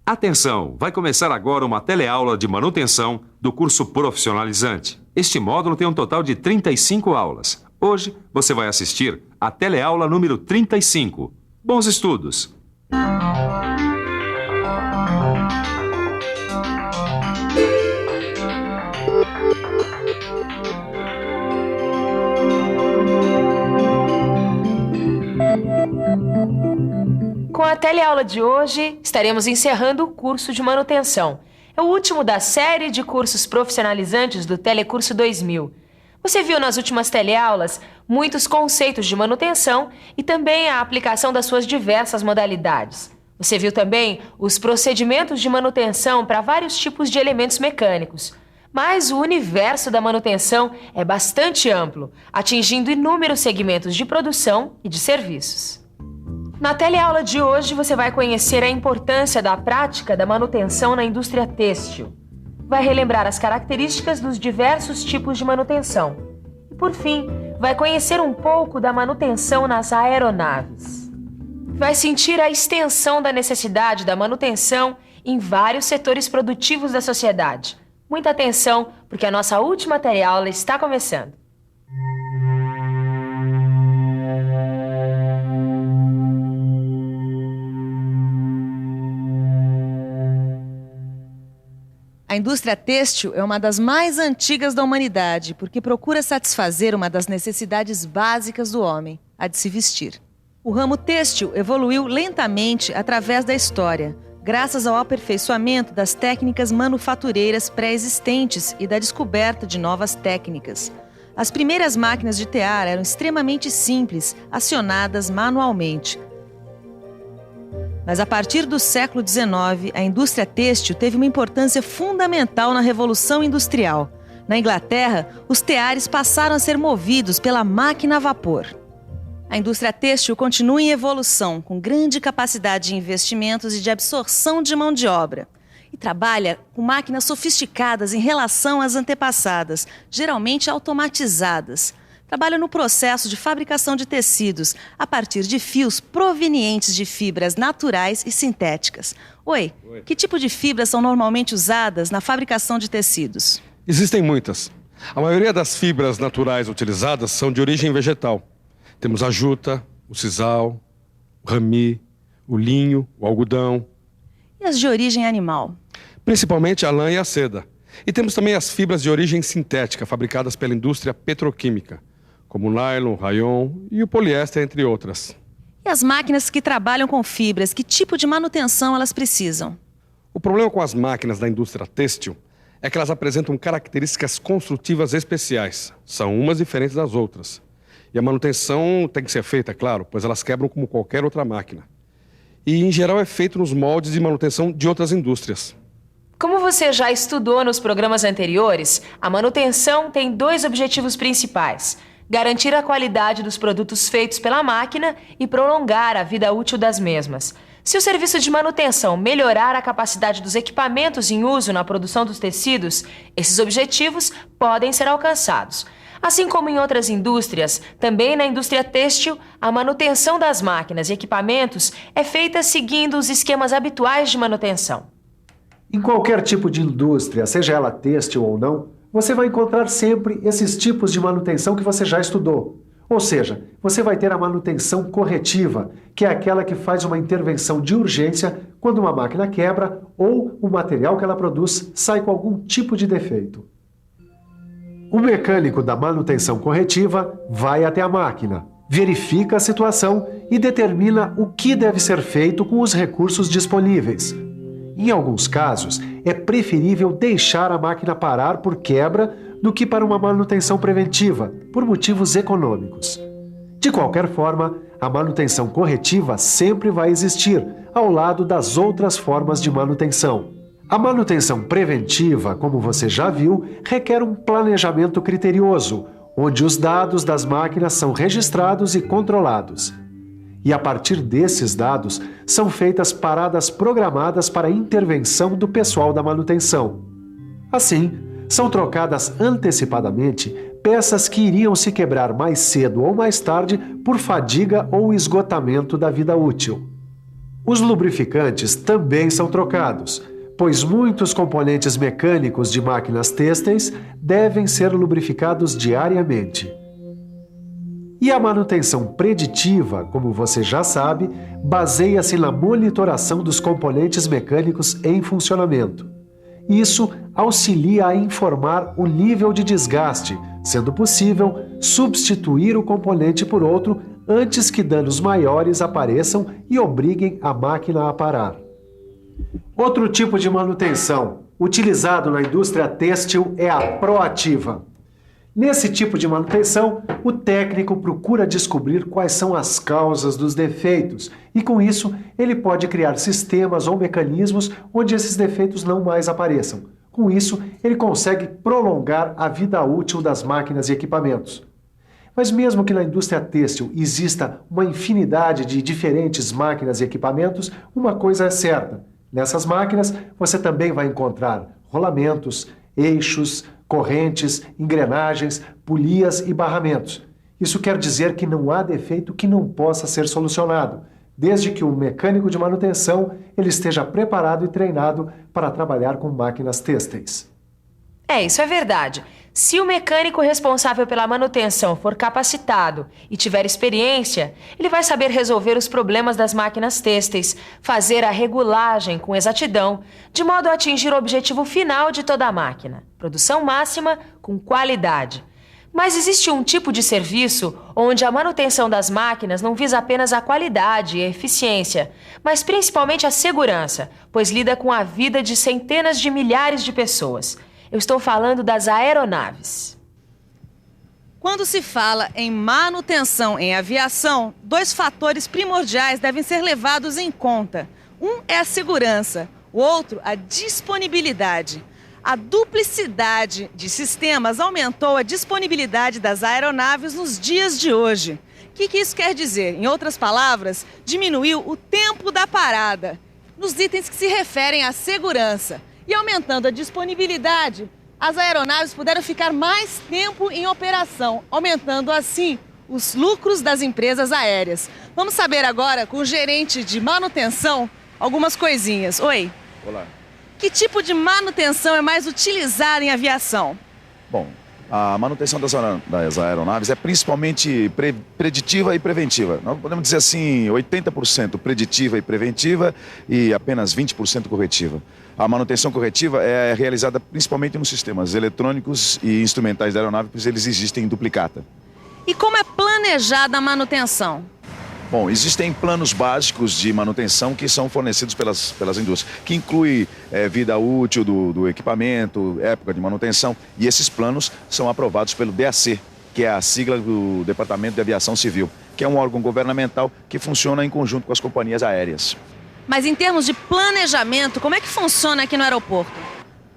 Atenção! Vai começar agora uma teleaula de manutenção do curso profissionalizante. Este módulo tem um total de 35 aulas. Hoje você vai assistir a teleaula número 35. Bons estudos! Com a teleaula de hoje, estaremos encerrando o curso de manutenção. É o último da série de cursos profissionalizantes do Telecurso 2000. Você viu nas últimas teleaulas muitos conceitos de manutenção e também a aplicação das suas diversas modalidades. Você viu também os procedimentos de manutenção para vários tipos de elementos mecânicos. Mas o universo da manutenção é bastante amplo, atingindo inúmeros segmentos de produção e de serviços. Na teleaula de hoje, você vai conhecer a importância da prática da manutenção na indústria têxtil. Vai relembrar as características dos diversos tipos de manutenção. E, por fim, vai conhecer um pouco da manutenção nas aeronaves. Vai sentir a extensão da necessidade da manutenção em vários setores produtivos da sociedade. Muita atenção, porque a nossa última teleaula está começando. A indústria têxtil é uma das mais antigas da humanidade, porque procura satisfazer uma das necessidades básicas do homem, a de se vestir. O ramo têxtil evoluiu lentamente através da história, graças ao aperfeiçoamento das técnicas manufatureiras pré-existentes e da descoberta de novas técnicas. As primeiras máquinas de tear eram extremamente simples, acionadas manualmente. Mas a partir do século XIX, a indústria têxtil teve uma importância fundamental na Revolução Industrial. Na Inglaterra, os teares passaram a ser movidos pela máquina a vapor. A indústria têxtil continua em evolução, com grande capacidade de investimentos e de absorção de mão de obra. E trabalha com máquinas sofisticadas em relação às antepassadas, geralmente automatizadas. Trabalha no processo de fabricação de tecidos a partir de fios provenientes de fibras naturais e sintéticas. Oi, que tipo de fibras são normalmente usadas na fabricação de tecidos? Existem muitas. A maioria das fibras naturais utilizadas são de origem vegetal. Temos a juta, o sisal, o rami, o linho, o algodão. E as de origem animal? Principalmente a lã e a seda. E temos também as fibras de origem sintética, fabricadas pela indústria petroquímica, como o nylon, o rayon e o poliéster, entre outras. E as máquinas que trabalham com fibras, que tipo de manutenção elas precisam? O problema com as máquinas da indústria têxtil é que elas apresentam características construtivas especiais. São umas diferentes das outras. E a manutenção tem que ser feita, claro, pois elas quebram como qualquer outra máquina. E, em geral, é feito nos moldes de manutenção de outras indústrias. Como você já estudou nos programas anteriores, a manutenção tem dois objetivos principais: garantir a qualidade dos produtos feitos pela máquina e prolongar a vida útil das mesmas. Se o serviço de manutenção melhorar a capacidade dos equipamentos em uso na produção dos tecidos, esses objetivos podem ser alcançados. Assim como em outras indústrias, também na indústria têxtil, a manutenção das máquinas e equipamentos é feita seguindo os esquemas habituais de manutenção. Em qualquer tipo de indústria, seja ela têxtil ou não, você vai encontrar sempre esses tipos de manutenção que você já estudou. Ou seja, você vai ter a manutenção corretiva, que é aquela que faz uma intervenção de urgência quando uma máquina quebra ou o material que ela produz sai com algum tipo de defeito. O mecânico da manutenção corretiva vai até a máquina, verifica a situação e determina o que deve ser feito com os recursos disponíveis. Em alguns casos, é preferível deixar a máquina parar por quebra do que para uma manutenção preventiva, por motivos econômicos. De qualquer forma, a manutenção corretiva sempre vai existir, ao lado das outras formas de manutenção. A manutenção preventiva, como você já viu, requer um planejamento criterioso, onde os dados das máquinas são registrados e controlados. E a partir desses dados, são feitas paradas programadas para a intervenção do pessoal da manutenção. Assim, são trocadas antecipadamente peças que iriam se quebrar mais cedo ou mais tarde por fadiga ou esgotamento da vida útil. Os lubrificantes também são trocados, pois muitos componentes mecânicos de máquinas têxteis devem ser lubrificados diariamente. E a manutenção preditiva, como você já sabe, baseia-se na monitoração dos componentes mecânicos em funcionamento. Isso auxilia a informar o nível de desgaste, sendo possível substituir o componente por outro antes que danos maiores apareçam e obriguem a máquina a parar. Outro tipo de manutenção utilizado na indústria têxtil é a proativa. Nesse tipo de manutenção, o técnico procura descobrir quais são as causas dos defeitos e, com isso, ele pode criar sistemas ou mecanismos onde esses defeitos não mais apareçam. Com isso, ele consegue prolongar a vida útil das máquinas e equipamentos. Mas mesmo que na indústria têxtil exista uma infinidade de diferentes máquinas e equipamentos, uma coisa é certa: nessas máquinas você também vai encontrar rolamentos, eixos, correntes, engrenagens, polias e barramentos. Isso quer dizer que não há defeito que não possa ser solucionado, desde que o mecânico de manutenção ele esteja preparado e treinado para trabalhar com máquinas têxteis. Isso é verdade. Se o mecânico responsável pela manutenção for capacitado e tiver experiência, ele vai saber resolver os problemas das máquinas têxteis, fazer a regulagem com exatidão, de modo a atingir o objetivo final de toda a máquina: produção máxima com qualidade. Mas existe um tipo de serviço onde a manutenção das máquinas não visa apenas a qualidade e a eficiência, mas principalmente a segurança, pois lida com a vida de centenas de milhares de pessoas. Eu estou falando das aeronaves. Quando se fala em manutenção em aviação, 2 fatores primordiais devem ser levados em conta. Um é a segurança, o outro a disponibilidade. A duplicidade de sistemas aumentou a disponibilidade das aeronaves nos dias de hoje. O que isso quer dizer? Em outras palavras, diminuiu o tempo da parada nos itens que se referem à segurança. E aumentando a disponibilidade, as aeronaves puderam ficar mais tempo em operação, aumentando assim os lucros das empresas aéreas. Vamos saber agora com o gerente de manutenção algumas coisinhas. Oi. Olá. Que tipo de manutenção é mais utilizada em aviação? Bom, a manutenção das aeronaves é principalmente preditiva e preventiva. Nós podemos dizer assim, 80% preditiva e preventiva e apenas 20% corretiva. A manutenção corretiva é realizada principalmente nos sistemas eletrônicos e instrumentais da aeronave, pois eles existem em duplicata. E como é planejada a manutenção? Bom, existem planos básicos de manutenção que são fornecidos pelas indústrias, que inclui vida útil do equipamento, época de manutenção, e esses planos são aprovados pelo DAC, que é a sigla do Departamento de Aviação Civil, que é um órgão governamental que funciona em conjunto com as companhias aéreas. Mas em termos de planejamento, como é que funciona aqui no aeroporto?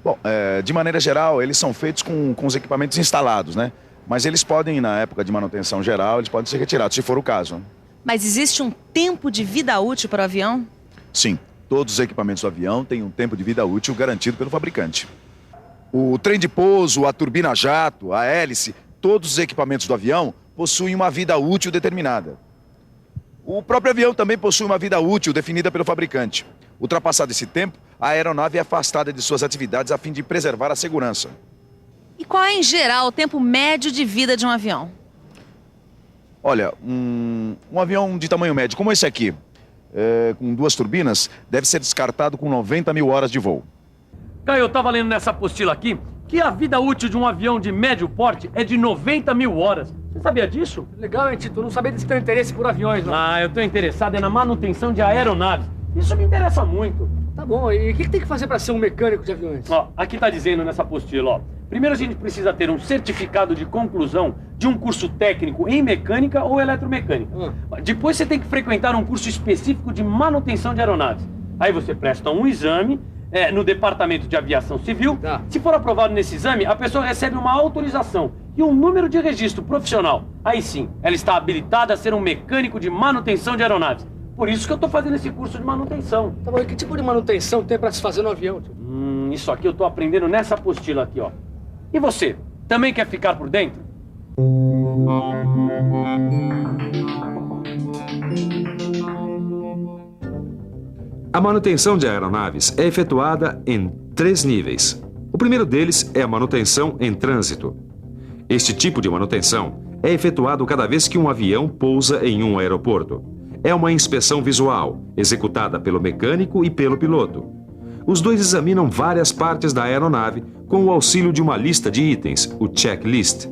Bom, de maneira geral, eles são feitos com os equipamentos instalados, né? Mas eles podem, na época de manutenção geral, eles podem ser retirados, se for o caso. Mas existe um tempo de vida útil para o avião? Sim, todos os equipamentos do avião têm um tempo de vida útil garantido pelo fabricante. O trem de pouso, a turbina jato, a hélice, todos os equipamentos do avião possuem uma vida útil determinada. O próprio avião também possui uma vida útil definida pelo fabricante. Ultrapassado esse tempo, a aeronave é afastada de suas atividades a fim de preservar a segurança. E qual é, em geral, o tempo médio de vida de um avião? Olha, um avião de tamanho médio como esse aqui, com 2 turbinas, deve ser descartado com 90 mil horas de voo. Caio, eu estava lendo nessa apostila aqui que a vida útil de um avião de médio porte é de 90 mil horas. Você sabia disso? Legal, hein, Tito? Eu não sabia desse teu interesse por aviões, não. Eu estou interessado na manutenção de aeronaves. Isso me interessa muito. Tá bom, e o que tem que fazer para ser um mecânico de aviões? Aqui está dizendo nessa apostila, Primeiro a gente precisa ter um certificado de conclusão de um curso técnico em mecânica ou eletromecânica. Depois você tem que frequentar um curso específico de manutenção de aeronaves. Aí você presta um exame no Departamento de Aviação Civil. Tá. Se for aprovado nesse exame, a pessoa recebe uma autorização e um número de registro profissional. Aí sim, ela está habilitada a ser um mecânico de manutenção de aeronaves. Por isso que eu estou fazendo esse curso de manutenção. Tá bom, e que tipo de manutenção tem para se fazer no avião, tio? Isso aqui eu estou aprendendo nessa apostila aqui, ó. E você, também quer ficar por dentro? A manutenção de aeronaves é efetuada em 3 níveis. O primeiro deles é a manutenção em trânsito. Este tipo de manutenção é efetuado cada vez que um avião pousa em um aeroporto. É uma inspeção visual, executada pelo mecânico e pelo piloto. Os dois examinam várias partes da aeronave com o auxílio de uma lista de itens, o checklist.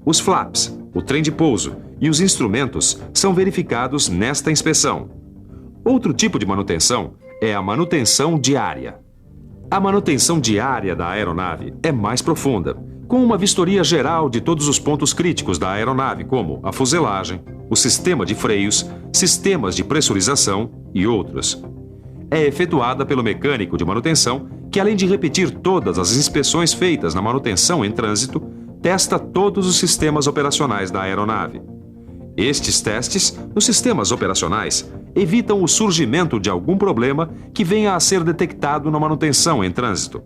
Os flaps, o trem de pouso e os instrumentos são verificados nesta inspeção. Outro tipo de manutenção é a manutenção diária. A manutenção diária da aeronave é mais profunda, com uma vistoria geral de todos os pontos críticos da aeronave, como a fuselagem, o sistema de freios, sistemas de pressurização e outros. É efetuada pelo mecânico de manutenção, que além de repetir todas as inspeções feitas na manutenção em trânsito, testa todos os sistemas operacionais da aeronave. Estes testes, nos sistemas operacionais, evitam o surgimento de algum problema que venha a ser detectado na manutenção em trânsito.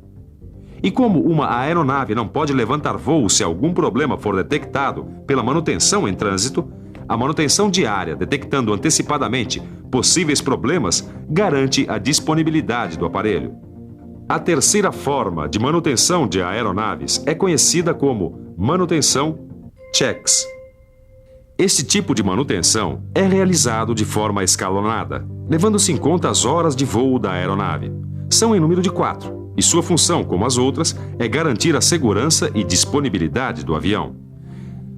E como uma aeronave não pode levantar voo se algum problema for detectado pela manutenção em trânsito, a manutenção diária, detectando antecipadamente possíveis problemas, garante a disponibilidade do aparelho. A terceira forma de manutenção de aeronaves é conhecida como manutenção checks. Este tipo de manutenção é realizado de forma escalonada, levando-se em conta as horas de voo da aeronave. São em número de 4, e sua função, como as outras, é garantir a segurança e disponibilidade do avião.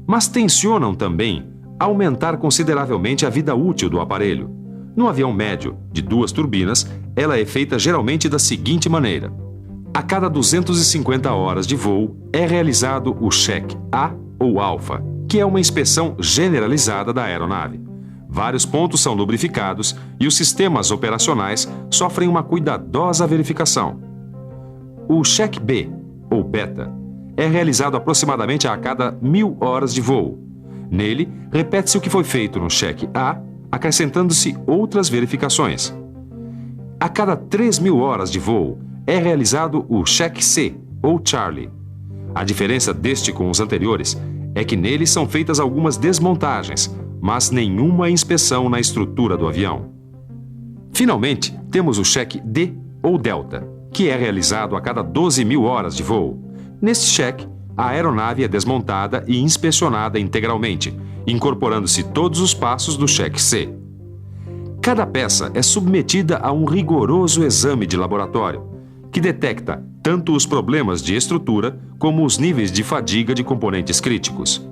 Mas tencionam também aumentar consideravelmente a vida útil do aparelho. No avião médio, de 2 turbinas, ela é feita geralmente da seguinte maneira. A cada 250 horas de voo é realizado o check A ou alfa, que é uma inspeção generalizada da aeronave. Vários pontos são lubrificados e os sistemas operacionais sofrem uma cuidadosa verificação. O check B, ou beta, é realizado aproximadamente a cada 1000 horas de voo. Nele, repete-se o que foi feito no check A, acrescentando-se outras verificações. A cada 3000 horas de voo é realizado o check C, ou Charlie. A diferença deste com os anteriores é que nele são feitas algumas desmontagens, mas nenhuma inspeção na estrutura do avião. Finalmente, temos o check D, ou Delta, que é realizado a cada 12.000 horas de voo. Neste check, a aeronave é desmontada e inspecionada integralmente, incorporando-se todos os passos do check C. Cada peça é submetida a um rigoroso exame de laboratório, que detecta tanto os problemas de estrutura como os níveis de fadiga de componentes críticos.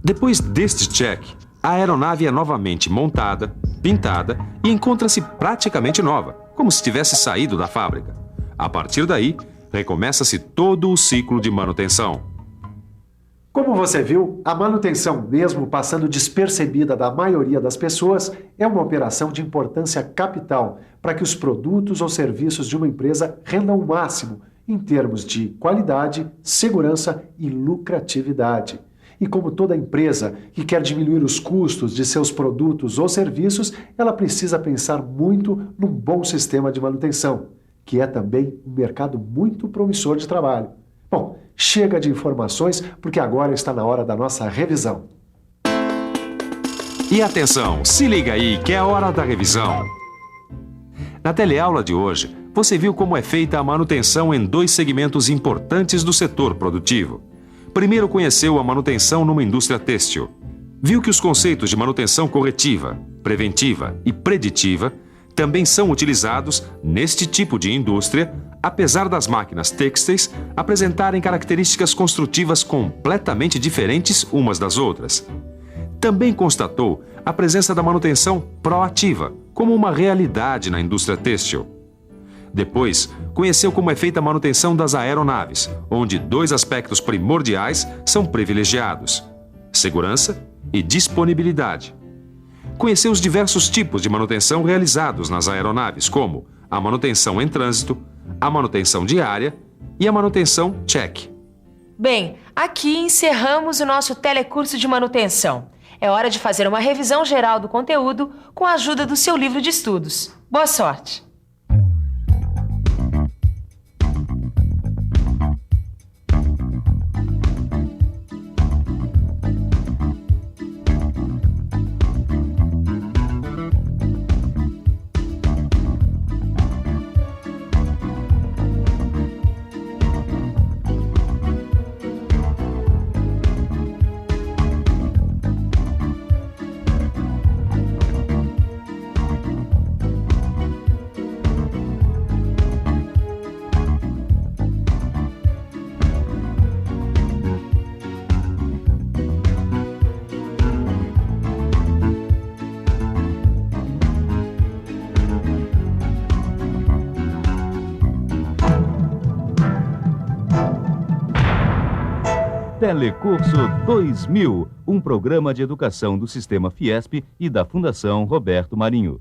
Depois deste check, a aeronave é novamente montada, pintada e encontra-se praticamente nova, como se tivesse saído da fábrica. A partir daí, recomeça-se todo o ciclo de manutenção. Como você viu, a manutenção, mesmo passando despercebida da maioria das pessoas, é uma operação de importância capital para que os produtos ou serviços de uma empresa rendam o máximo em termos de qualidade, segurança e lucratividade. E como toda empresa que quer diminuir os custos de seus produtos ou serviços, ela precisa pensar muito num bom sistema de manutenção, que é também um mercado muito promissor de trabalho. Bom, chega de informações, porque agora está na hora da nossa revisão. E atenção, se liga aí que é a hora da revisão. Na teleaula de hoje, você viu como é feita a manutenção em 2 segmentos importantes do setor produtivo. Primeiro conheceu a manutenção numa indústria têxtil. Viu que os conceitos de manutenção corretiva, preventiva e preditiva também são utilizados neste tipo de indústria, apesar das máquinas têxteis apresentarem características construtivas completamente diferentes umas das outras. Também constatou a presença da manutenção proativa como uma realidade na indústria têxtil. Depois, conheceu como é feita a manutenção das aeronaves, onde 2 aspectos primordiais são privilegiados: segurança e disponibilidade. Conheceu os diversos tipos de manutenção realizados nas aeronaves, como a manutenção em trânsito, a manutenção diária e a manutenção check. Bem, aqui encerramos o nosso telecurso de manutenção. É hora de fazer uma revisão geral do conteúdo com a ajuda do seu livro de estudos. Boa sorte! Telecurso 2000, um programa de educação do Sistema Fiesp e da Fundação Roberto Marinho.